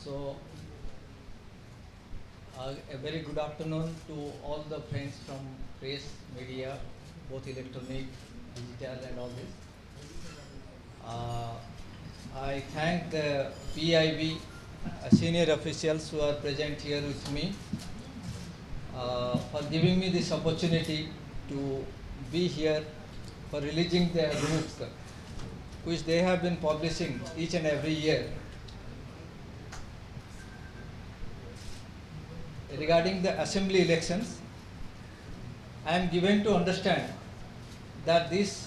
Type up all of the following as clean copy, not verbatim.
So, a very good afternoon to all the friends from press, media, both electronic, digital, and all this. I thank the PIB senior officials who are present here with me for giving me this opportunity to be here for releasing their book, which they have been publishing each and every year. Regarding the assembly elections, I am given to understand that this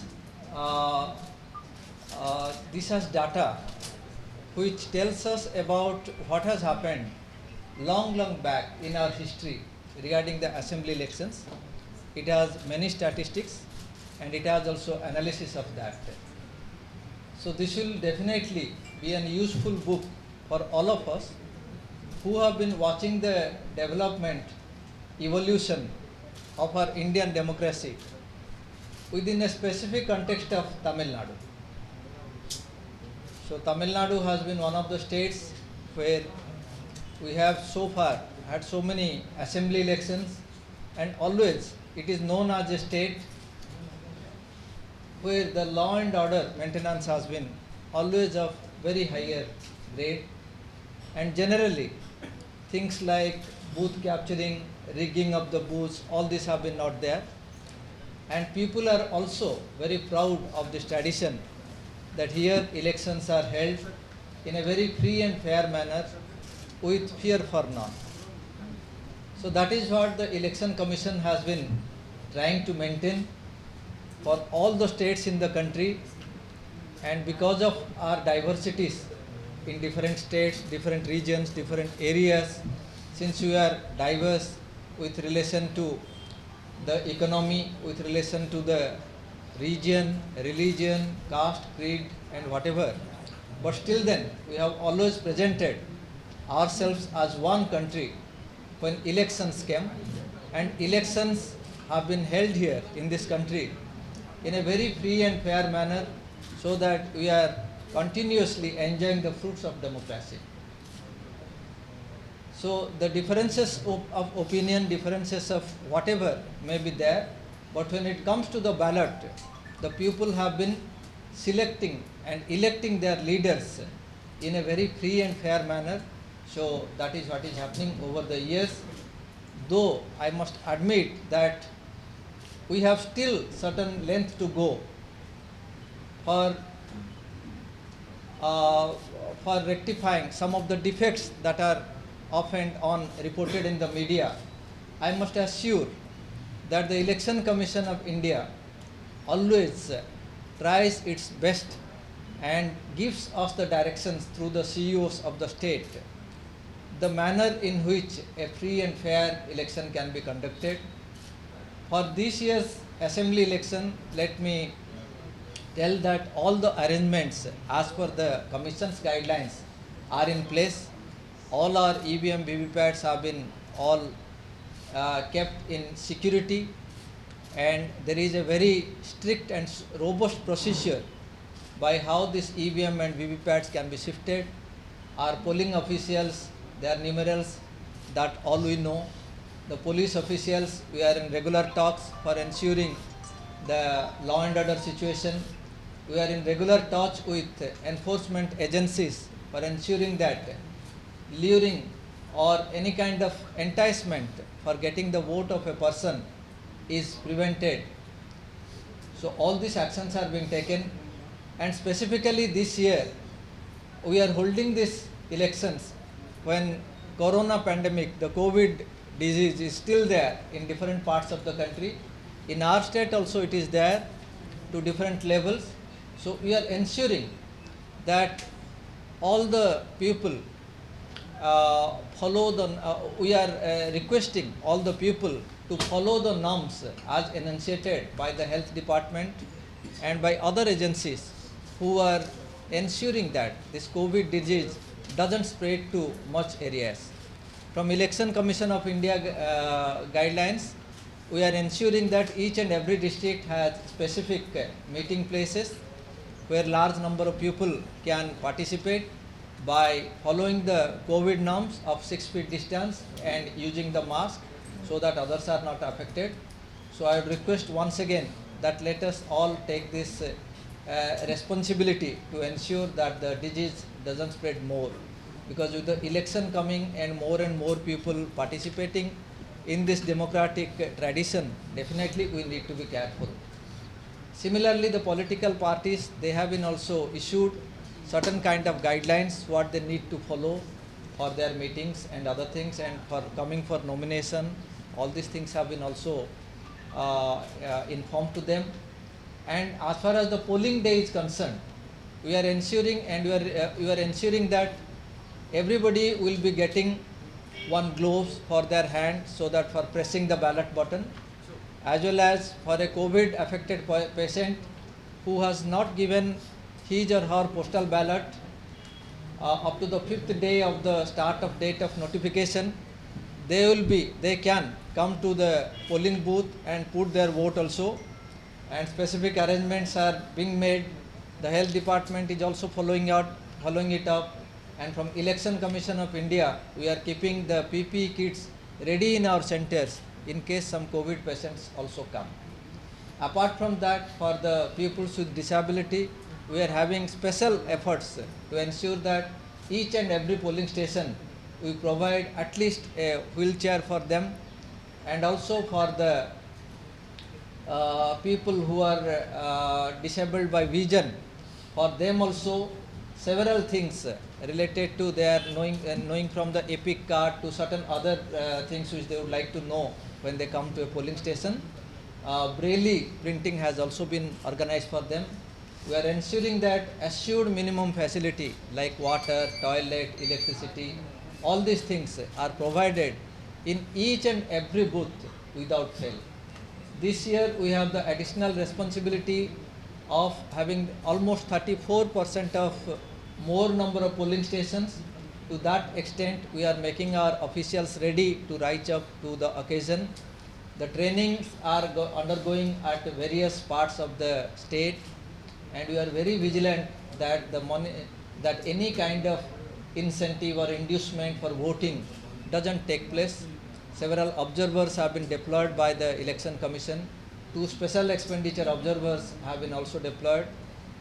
has data which tells us about what has happened long back in our history regarding the assembly elections. It has many statistics and it has also analysis of that. So this will definitely be an useful book for all of us who have been watching the development, evolution of our Indian democracy within a specific context of Tamil Nadu. So Tamil Nadu has been one of the states where we have so far had so many assembly elections, and always it is known as a state where the law and order maintenance has been always of very higher grade, and generally things like booth capturing, rigging of the booths, all these have been not there. And people are also very proud of this tradition that here elections are held in a very free and fair manner with fear for none. So that is what the Election Commission has been trying to maintain for all the states in the country. And because of our diversities in different states, different regions, different areas, since we are diverse with relation to the economy, with relation to the region, religion, caste, creed, and whatever, but still then we have always presented ourselves as one country when elections came, and elections have been held here in this country in a very free and fair manner, so that we are continuously enjoying the fruits of democracy. So the differences of opinion, differences of whatever may be there, but when it comes to the ballot, the people have been selecting and electing their leaders in a very free and fair manner. So that is what is happening over the years. Though I must admit that we have still certain length to go for rectifying some of the defects that are off and on reported in the media. I must assure that the Election Commission of India always tries its best and gives us the directions through the CEOs of the state, the manner in which a free and fair election can be conducted. For this year's assembly election, let me tell that all the arrangements as per the Commission's guidelines are in place. All our EVM VVPATs have been all kept in security, and there is a very strict and robust procedure by how this EVM and VVPATs can be shifted. Our polling officials, their numerals, that all we know. The police officials, we are in regular talks for ensuring the law and order situation. We are in regular touch with enforcement agencies for ensuring that luring or any kind of enticement for getting the vote of a person is prevented. So all these actions are being taken, and specifically this year we are holding these elections when corona pandemic, the COVID disease is still there in different parts of the country. In our state also it is there to different levels. So we are ensuring that all the people follow the, we are requesting all the people to follow the norms as enunciated by the health department and by other agencies who are ensuring that this COVID disease doesn't spread to much areas. From Election Commission of India guidelines, we are ensuring that each and every district has specific meeting places where large number of people can participate. by following the COVID norms of 6 feet distance and using the mask so that others are not affected. So I would request once again that let us all take this responsibility to ensure that the disease doesn't spread more, because with the election coming and more people participating in this democratic tradition, definitely we need to be careful. Similarly, the political parties, they have been also issued certain kind of guidelines what they need to follow for their meetings and other things, and for coming for nomination, all these things have been also informed to them. And as far as the polling day is concerned, we are ensuring that everybody will be getting one gloves for their hand, so that for pressing the ballot button, as well as for a COVID affected patient who has not given his or her postal ballot up to the 5th day of the start of date of notification, they can come to the polling booth and put their vote also, and specific arrangements are being made. The health department is also following it up, and from Election Commission of India, we are keeping the PPE kits ready in our centers in case some COVID patients also come. Apart from that, for the pupils with disability, we are having special efforts to ensure that each and every polling station we provide at least a wheelchair for them, and also for the people who are disabled by vision, for them also several things related to their knowing from the EPIC card to certain other things which they would like to know when they come to a polling station. Braille printing has also been organized for them. We are ensuring that assured minimum facility like water, toilet, electricity, all these things are provided in each and every booth without fail. This year we have the additional responsibility of having almost 34% of more number of polling stations. To that extent, we are making our officials ready to rise up to the occasion. The trainings are undergoing at various parts of the state, and we are very vigilant that that any kind of incentive or inducement for voting doesn't take place. Several observers have been deployed by the Election Commission. 2 special expenditure observers have been also deployed.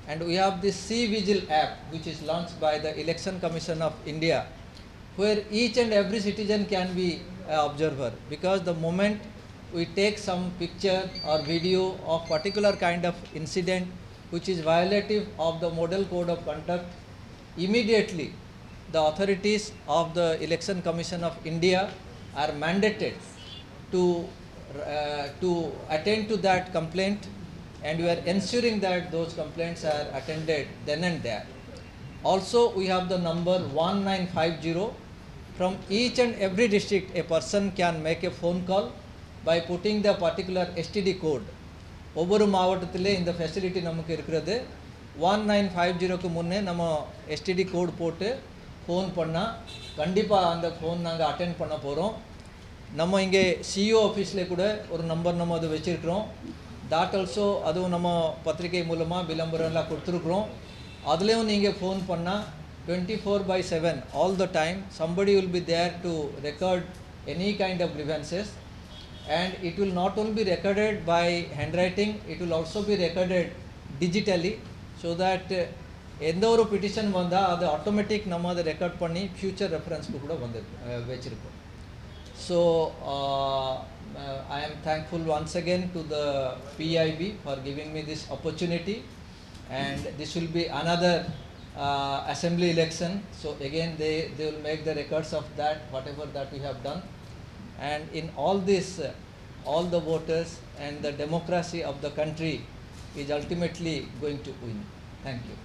And we have this C-Vigil app, which is launched by the Election Commission of India, where each and every citizen can be an observer, because the moment we take some picture or video of particular kind of incident which is violative of the Model Code of Conduct, immediately the authorities of the Election Commission of India are mandated to attend to that complaint, and we are ensuring that those complaints are attended then and there. Also, we have the number 1950. From each and every district, a person can make a phone call by putting the particular STD code. ஒவ்வொரு மாவட்டத்திலே இந்த facility நமக்கு இருக்கிறது. 1950க்கு முன்னே நம்ம STD code போட்டு phone பண்ணால் கண்டிப்பாக அந்த ஃபோன் நாங்கள் அட்டென்ட் பண்ண போகிறோம். நம்ம இங்கே சிஇஓ ஆஃபீஸில் கூட ஒரு நம்பர் நம்ம அது வச்சுருக்கிறோம். தாட் ஆல்சோ அதுவும் நம்ம பத்திரிகை மூலமாக விளம்பரம்லாம் கொடுத்துருக்குறோம். அதுலேயும் நீங்கள் ஃபோன் பண்ணால் 24/7 all the time somebody will be there to record any kind of grievances, and it will not only be recorded by handwriting, it will also be recorded digitally, so that எந்த ஒரு petition வந்தால் அது automatic நம்ம அதை record பண்ணி future ரெஃபரன்ஸ்க்கு கூட வந்து வச்சுருக்கோம். So I am thankful once again to the PIB for giving me this opportunity, and this will be another assembly election. So again they will make the records of that, whatever that we have done, and in all this all the voters and the democracy of the country is ultimately going to win. Thank you.